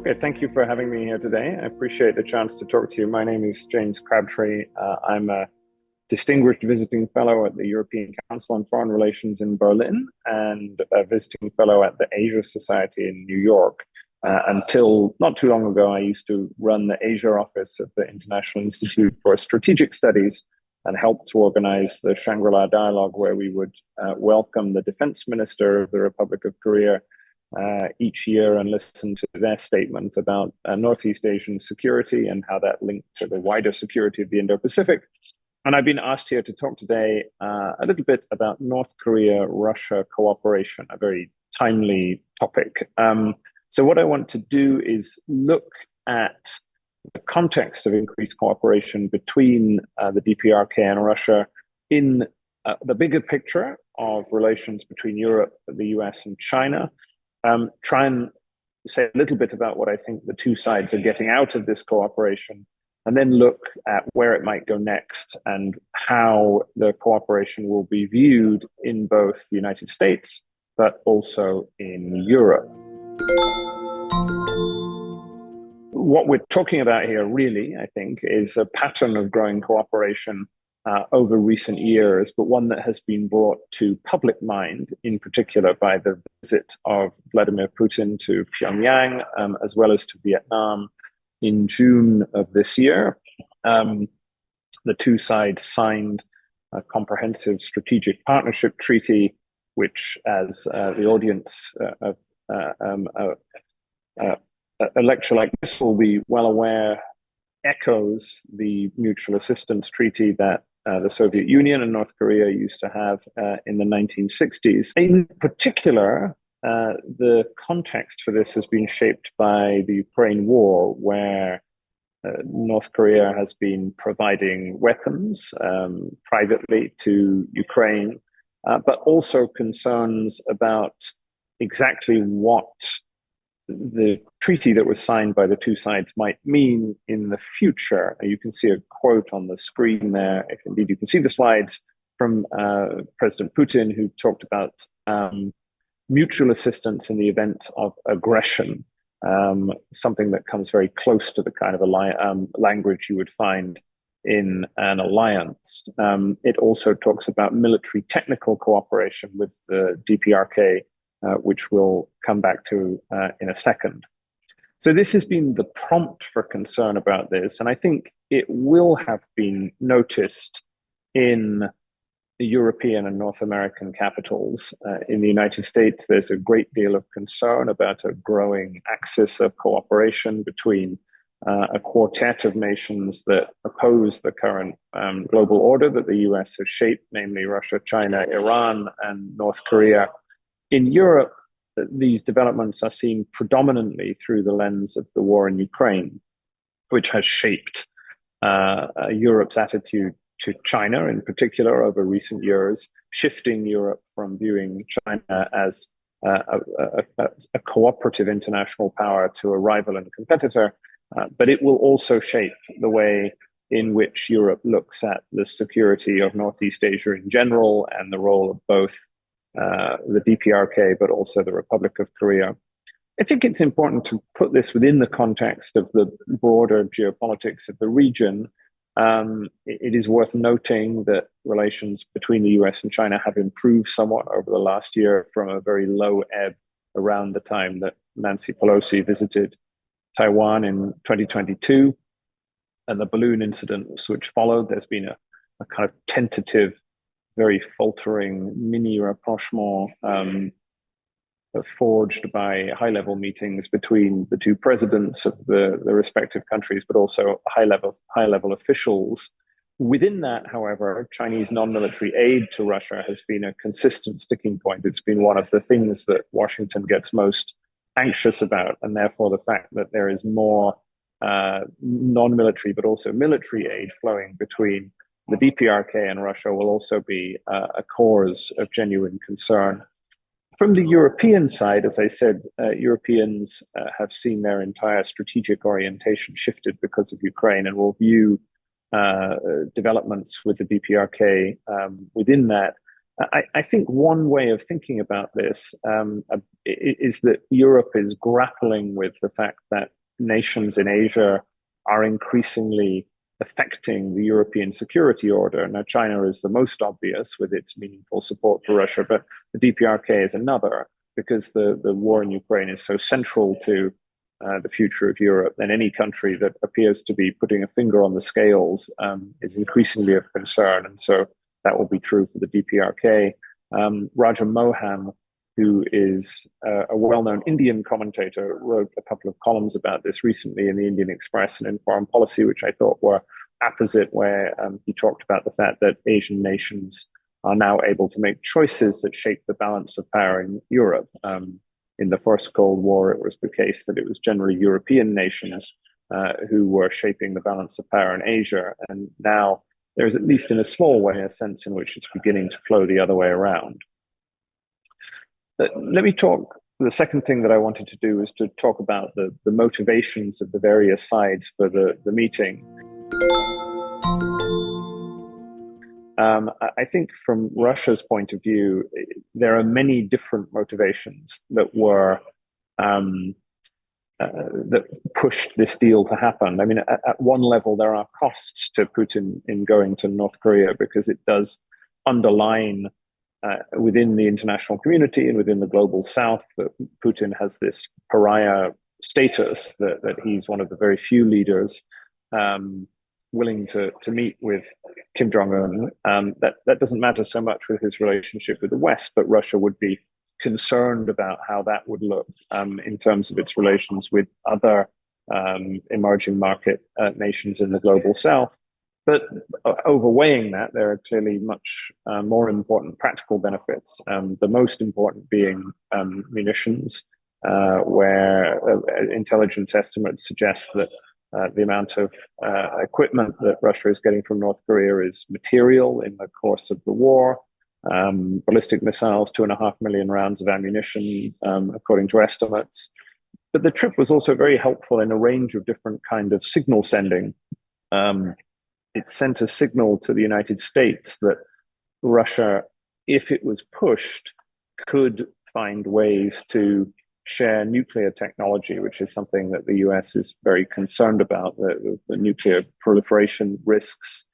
Okay, thank you for having me here today. I appreciate the chance to talk to you. My name is James Crabtree. I'm a distinguished visiting fellow at the European Council on Foreign Relations in Berlin and a visiting fellow at the Asia Society in New York. Until not too long ago, I used to run the Asia office of the International Institute for Strategic Studies and helped to organize the Shangri-La Dialogue, where we would welcome the defense minister of the Republic of Korea each year and listen to their statement about Northeast Asian security and how that linked to the wider security of the Indo-Pacific. And I've been asked here to talk today a little bit about North Korea-Russia cooperation, a very timely topic. So what I want to do is look at the context of increased cooperation between the DPRK and Russia in the bigger picture of relations between Europe, the US, and China. Try and say a little bit about what I think the two sides are getting out of this cooperation, and then look at where it might go next and how the cooperation will be viewed in both the United States, but also in Europe. What we're talking about here really, I think, is a pattern of growing cooperation over recent years, but one that has been brought to public mind, in particular by the visit of Vladimir Putin to Pyongyang, as well as to Vietnam in June of this year. The two sides signed a comprehensive strategic partnership treaty, which, as the audience of a lecture like this will be well aware, echoes the mutual assistance treaty that the Soviet Union and North Korea used to have in the 1960s. In particular, the context for this has been shaped by the Ukraine war, where North Korea has been providing weapons privately to Ukraine, but also concerns about exactly what the treaty that was signed by the two sides might mean in the future. You can see a quote on the screen there, if indeed you can see the slides, from President Putin, who talked about mutual assistance in the event of aggression, something that comes very close to the kind of language you would find in an alliance. It also talks about military technical cooperation with the DPRK, which we'll come back to in a second. So this has been the prompt for concern about this, and I think it will have been noticed in the European and North American capitals. In the United States, there's a great deal of concern about a growing axis of cooperation between a quartet of nations that oppose the current global order that the US has shaped, namely Russia, China, Iran, and North Korea. In Europe, these developments are seen predominantly through the lens of the war in Ukraine, which has shaped Europe's attitude to China in particular over recent years, shifting Europe from viewing China as a cooperative international power to a rival and competitor. But it will also shape the way in which Europe looks at the security of Northeast Asia in general and the role of both the DPRK, but also the Republic of Korea. I think it's important to put this within the context of the broader geopolitics of the region. It is worth noting that relations between the US and China have improved somewhat over the last year from a very low ebb around the time that Nancy Pelosi visited Taiwan in 2022 and the balloon incidents which followed. There's been a kind of tentative, very faltering mini rapprochement forged by high-level meetings between the two presidents of the respective countries, but also high-level officials. Within that, however, Chinese non-military aid to Russia has been a consistent sticking point. It's been one of the things that Washington gets most anxious about, and therefore the fact that there is more non-military but also military aid flowing between the DPRK and Russia will also be a cause of genuine concern. From the European side, as I said, Europeans have seen their entire strategic orientation shifted because of Ukraine and will view developments with the DPRK within that I think one way of thinking about this is that Europe is grappling with the fact that nations in Asia are increasingly affecting the European security order. Now, China is the most obvious with its meaningful support for Russia, but the DPRK is another because the war in Ukraine is so central to the future of Europe. And any country that appears to be putting a finger on the scales is increasingly of concern. And so that will be true for the DPRK. Raja Mohan, who is a well-known Indian commentator, wrote a couple of columns about this recently in the Indian Express and in Foreign Policy, which I thought were apposite, where he talked about the fact that Asian nations are now able to make choices that shape the balance of power in Europe. In the first Cold War, it was the case that it was generally European nations who were shaping the balance of power in Asia. And now there's, at least in a small way, a sense in which it's beginning to flow the other way around. Let me talk. The second thing that I wanted to do is to talk about the motivations of the various sides for the meeting. I think from Russia's point of view, there are many different motivations that were that pushed this deal to happen. I mean, at one level, there are costs to Putin in going to North Korea because it does underline within the international community and within the global South that Putin has this pariah status, that he's one of the very few leaders willing to meet with Kim Jong-un. That doesn't matter so much with his relationship with the West, but Russia would be concerned about how that would look in terms of its relations with other emerging market nations in the global South. But overweighing that, there are clearly much more important practical benefits, the most important being munitions, where intelligence estimates suggest that the amount of equipment that Russia is getting from North Korea is material in the course of the war. Ballistic missiles, 2.5 million rounds of ammunition, according to estimates. But the trip was also very helpful in a range of different kind of signal sending. It sent a signal to the United States that Russia, if it was pushed, could find ways to share nuclear technology, which is something that the US is very concerned about, the nuclear proliferation risks.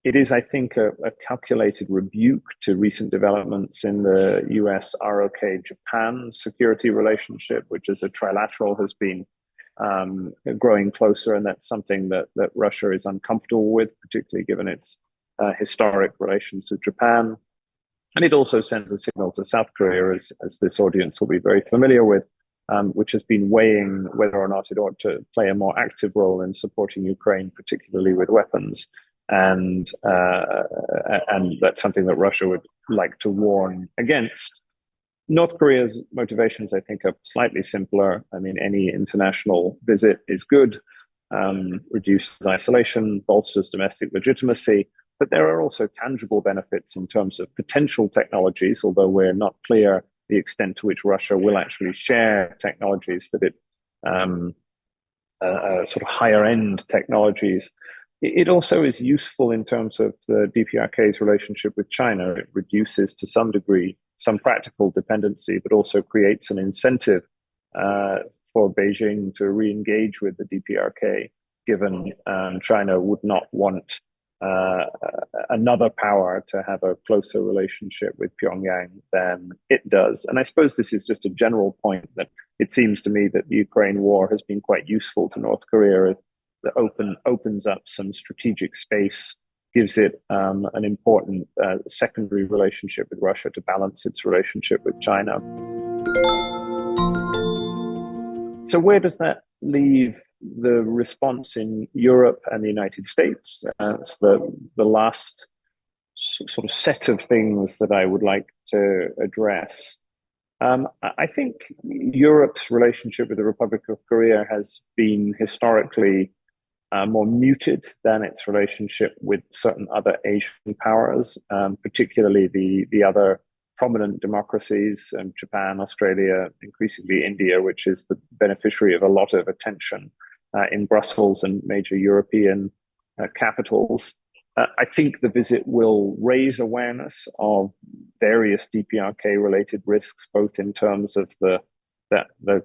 It is, I think, a calculated rebuke to recent developments in the US ROK Japan security relationship, which as a trilateral has been growing closer. And that's something that Russia is uncomfortable with, particularly given its historic relations with Japan. And it also sends a signal to South Korea, as this audience will be very familiar with, which has been weighing whether or not it ought to play a more active role in supporting Ukraine, particularly with weapons. And that's something that Russia would like to warn against. North Korea's motivations, I think, are slightly simpler. I mean, any international visit is good, reduces isolation, bolsters domestic legitimacy, but there are also tangible benefits in terms of potential technologies, although we're not clear the extent to which Russia will actually share technologies that it, sort of higher end technologies. It also is useful in terms of the DPRK's relationship with China. It reduces to some degree some practical dependency, but also creates an incentive for Beijing to re-engage with the DPRK, given China would not want another power to have a closer relationship with Pyongyang than it does. And I suppose this is just a general point that it seems to me that the Ukraine war has been quite useful to North Korea. That opens up some strategic space, gives it an important secondary relationship with Russia to balance its relationship with China. So where does that leave the response in Europe and the United States? It's the last sort of set of things that I would like to address. I think Europe's relationship with the Republic of Korea has been historically more muted than its relationship with certain other Asian powers, particularly the other prominent democracies, Japan, Australia, increasingly India, which is the beneficiary of a lot of attention in Brussels and major European capitals. I think the visit will raise awareness of various DPRK-related risks, both in terms of the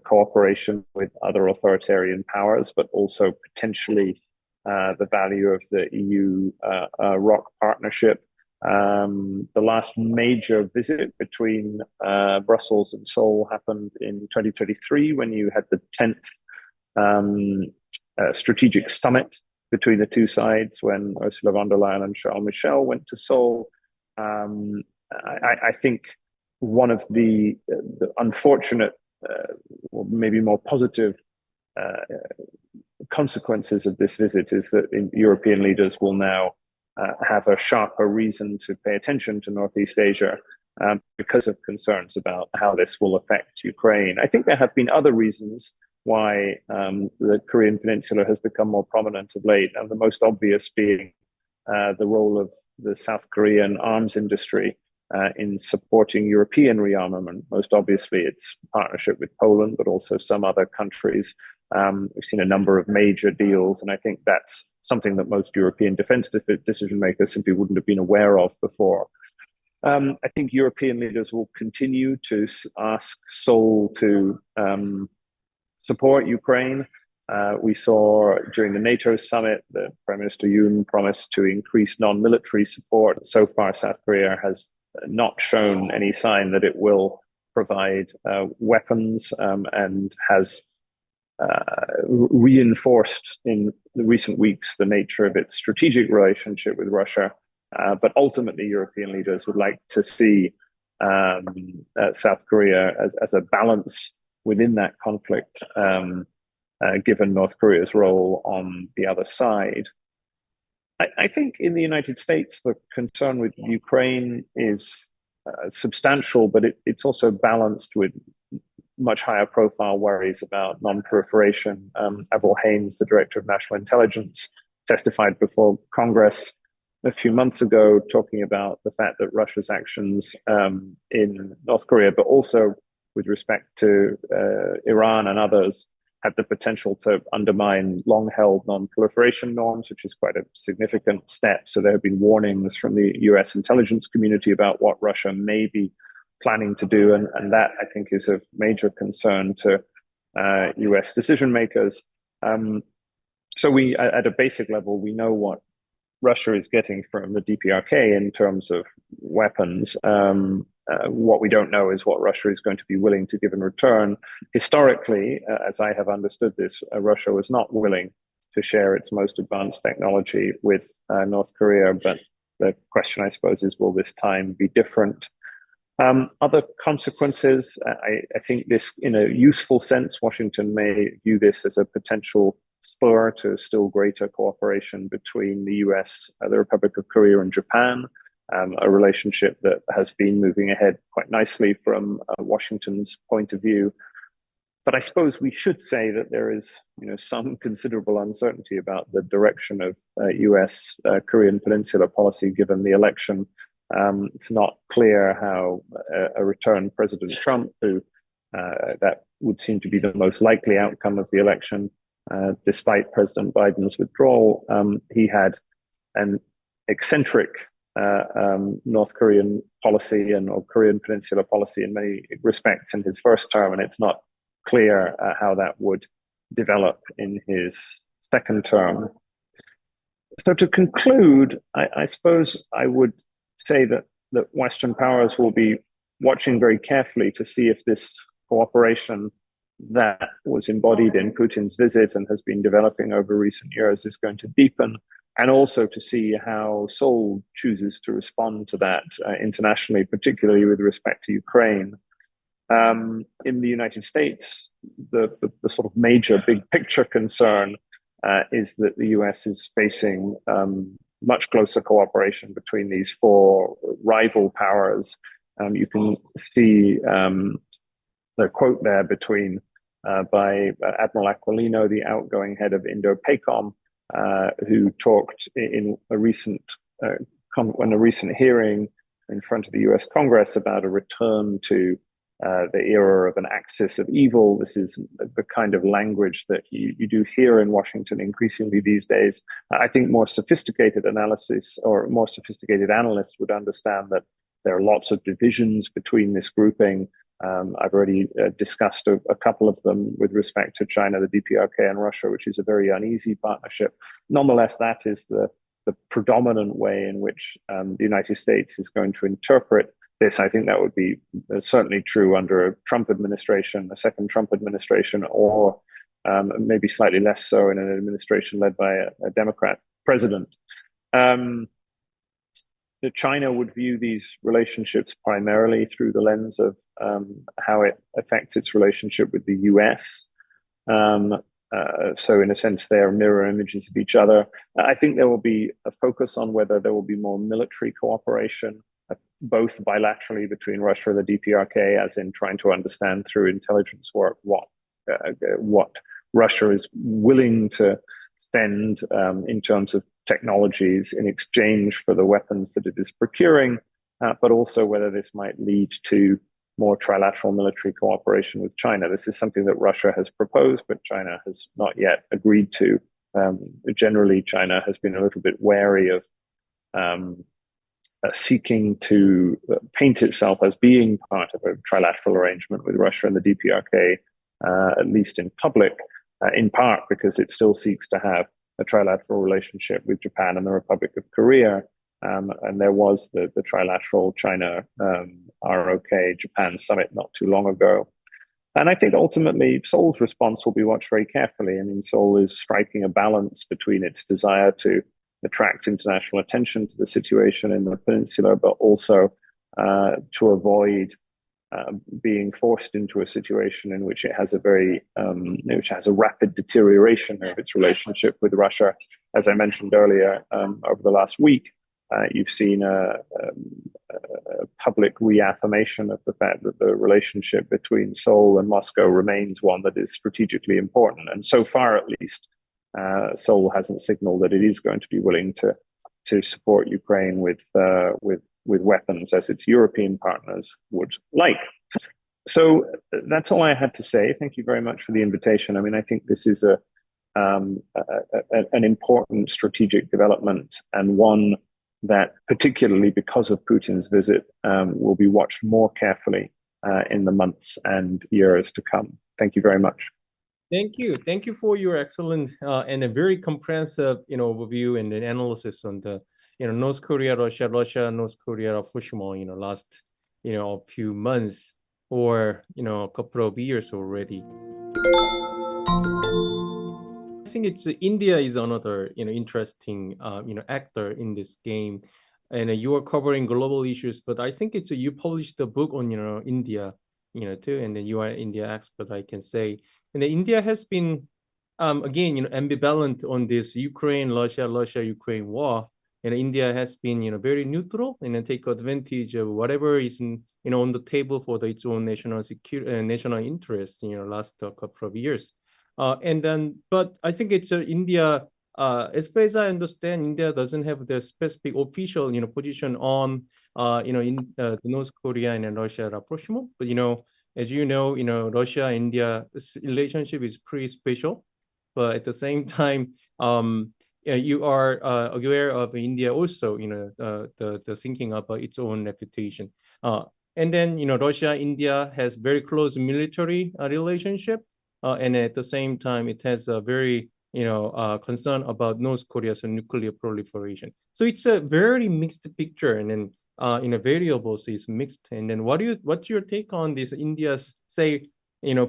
cooperation with other authoritarian powers, but also potentially the value of the EU ROC partnership. The last major visit between Brussels and Seoul happened in 2023 when you had the 10th strategic summit between the two sides, when Ursula von der Leyen and Charles Michel went to Seoul. I think one of the unfortunate, or maybe more positive consequences of this visit is that European leaders will now have a sharper reason to pay attention to Northeast Asia because of concerns about how this will affect Ukraine. I think there have been other reasons why the Korean Peninsula has become more prominent of late, and the most obvious being the role of the South Korean arms industry in supporting European rearmament. Most obviously, its partnership with Poland, but also some other countries. We've seen a number of major deals, and I think that's something that most European defense decision makers simply wouldn't have been aware of before. I think European leaders will continue to ask Seoul to support Ukraine. We saw during the NATO summit that Prime Minister Yoon promised to increase non-military support. So far, South Korea has not shown any sign that it will provide weapons and has reinforced in the recent weeks the nature of its strategic relationship with Russia. But ultimately, European leaders would like to see South Korea as a balance within that conflict, given North Korea's role on the other side. I think in the United States, the concern with Ukraine is substantial, but it's also balanced with much higher profile worries about non-proliferation. Avril Haines, the director of national intelligence, testified before Congress a few months ago, talking about the fact that Russia's actions in North Korea, but also with respect to Iran and others, had the potential to undermine long-held non-proliferation norms, which is quite a significant step. So there have been warnings from the US intelligence community about what Russia may be planning to do, and that, I think, is of major concern to US decision makers. So we, at a basic level, we know what Russia is getting from the DPRK in terms of weapons. What we don't know is what Russia is going to be willing to give in return. Historically, as I have understood this, Russia was not willing to share its most advanced technology with North Korea, but the question, I suppose, is will this time be different? Other consequences, I think this, in a useful sense, Washington may view this as a potential spur to still greater cooperation between the US, the Republic of Korea, and Japan, a relationship that has been moving ahead quite nicely from Washington's point of view. But I suppose we should say that there is, some considerable uncertainty about the direction of US Korean Peninsula policy given the election. It's not clear how a returned President Trump, who that would seem to be the most likely outcome of the election, despite President Biden's withdrawal. He had an eccentric North Korean policy or Korean Peninsula policy in many respects in his first term, and it's not clear how that would develop in his second term. So to conclude, I suppose I would say that Western powers will be watching very carefully to see if this cooperation that was embodied in Putin's visit and has been developing over recent years is going to deepen, and also to see how Seoul chooses to respond to that internationally, particularly with respect to Ukraine. In the United States, the sort of major big picture concern is that the US is facing much closer cooperation between these four rival powers. You can see the quote there by Admiral Aquilino, the outgoing head of Indo-PACOM, who talked in a recent hearing in front of the US Congress about a return to the era of an axis of evil. This is the kind of language that you do hear in Washington increasingly these days. I think more sophisticated analysis or more sophisticated analysts would understand that there are lots of divisions between this grouping. I've already discussed a couple of them with respect to China, the DPRK, and Russia, which is a very uneasy partnership. Nonetheless, that is the predominant way in which the United States is going to interpret this. I think that would be certainly true under a Trump administration, a second Trump administration, or maybe slightly less so in an administration led by a Democrat president. China would view these relationships primarily through the lens of how it affects its relationship with the US. So in a sense, they're mirror images of each other. I think there will be a focus on whether there will be more military cooperation, both bilaterally between Russia and the DPRK, as in trying to understand through intelligence work what Russia is willing to spend in terms of technologies in exchange for the weapons that it is procuring, but also whether this might lead to more trilateral military cooperation with China. This is something that Russia has proposed, but China has not yet agreed to. Generally, China has been a little bit wary of seeking to paint itself as being part of a trilateral arrangement with Russia and the DPRK, at least in public, in part because it still seeks to have a trilateral relationship with Japan and the Republic of Korea. And there was the trilateral China ROK Japan summit not too long ago. And I think ultimately Seoul's response will be watched very carefully. I mean, Seoul is striking a balance between its desire to attract international attention to the situation in the peninsula, but also to avoid being forced into a situation in which it has a rapid deterioration of its relationship with Russia. As I mentioned earlier, over the last week, you've seen a public reaffirmation of the fact that the relationship between Seoul and Moscow remains one that is strategically important. And so far, at least, Seoul hasn't signaled that it is going to be willing to support Ukraine with weapons as its European partners would like. So that's all I had to say. Thank you very much for the invitation. I mean, I think this is an important strategic development, and one that, particularly because of Putin's visit, will be watched more carefully in the months and years to come. Thank you very much. Thank you. Thank you for your excellent and a very comprehensive, overview and an analysis on the, North Korea, Russia, North Korea approachment, last, a few months or, a couple of years already. I think it's India is another, interesting, actor in this game, and you are covering global issues. But I think it's you published a book on, India, too, and then you are India expert, I can say. And India has been, again, ambivalent on this Russia-Ukraine war. And India has been, very neutral and take advantage of whatever is, on the table for its own national security, national interest, last couple of years. But I think it's India. As far as I understand, India doesn't have the specific official, position on, in the North Korea and Russia rapprochement. But as you know, Russia India relationship is pretty special. But at the same time, you are aware of India also, the thinking about its own reputation. And then, Russia India has very close military relationship, and at the same time, it has a very concern about North Korea's nuclear proliferation. So it's a very mixed picture, and then variables is mixed. And then what's your take on this India's, say,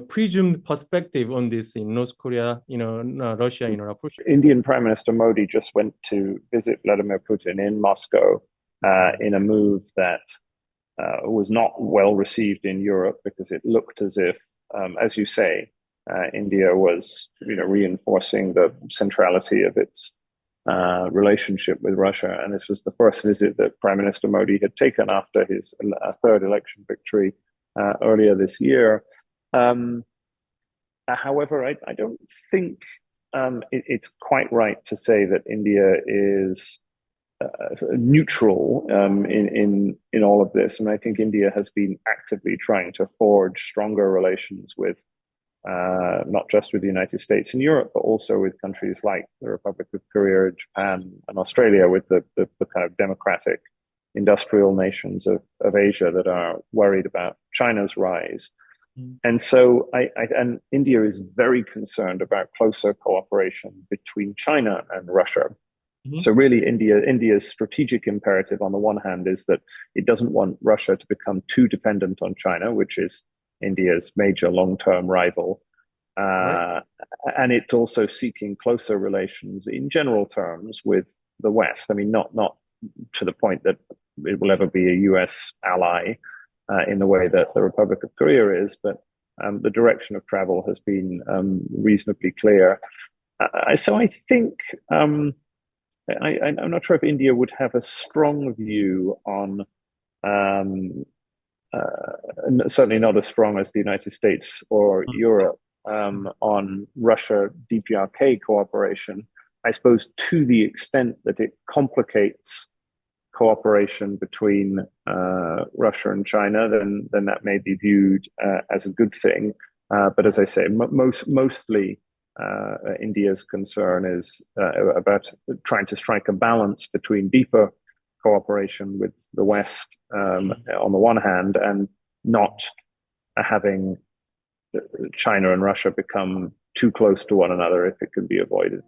presumed perspective on this in North Korea, Russia, approach? Indian Prime Minister Modi just went to visit Vladimir Putin in Moscow in a move that was not well received in Europe, because it looked as if, as you say, India was, reinforcing the centrality of its relationship with Russia. And this was the first visit that Prime Minister Modi had taken after his third election victory earlier this year. However, I don't think it's quite right to say that India is neutral in all of this, and I think India has been actively trying to forge stronger relations with not just with the United States and Europe, but also with countries like the Republic of Korea, Japan, and Australia, with the kind of democratic industrial nations of Asia that are worried about China's rise. And so and India is very concerned about closer cooperation between China and Russia. So really, India's strategic imperative on the one hand is that it doesn't want Russia to become too dependent on China, which is India's major long-term rival. Right. And it's also seeking closer relations in general terms with the West. I mean, not to the point that it will ever be a US ally in the way that the Republic of Korea is, but the direction of travel has been reasonably clear. So I think I'm not sure if India would have a strong view on, certainly not as strong as the United States or Europe, on Russia DPRK cooperation. I suppose to the extent that it complicates cooperation between Russia and China, then that may be viewed as a good thing. But as I say, mostly India's concern is about trying to strike a balance between deeper cooperation with the West on the one hand, and not having China and Russia become too close to one another if it can be avoided.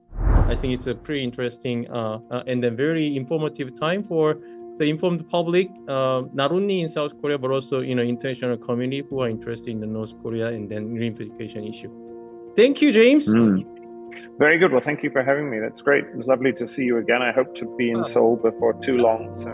I think it's a pretty interesting and then very informative time for the informed public, not only in South Korea, but also international community who are interested in the North Korea and then reunification issue. Thank you, James. Very good. Well, thank you for having me. That's great. It was lovely to see you again. I hope to be in Seoul before too long. So.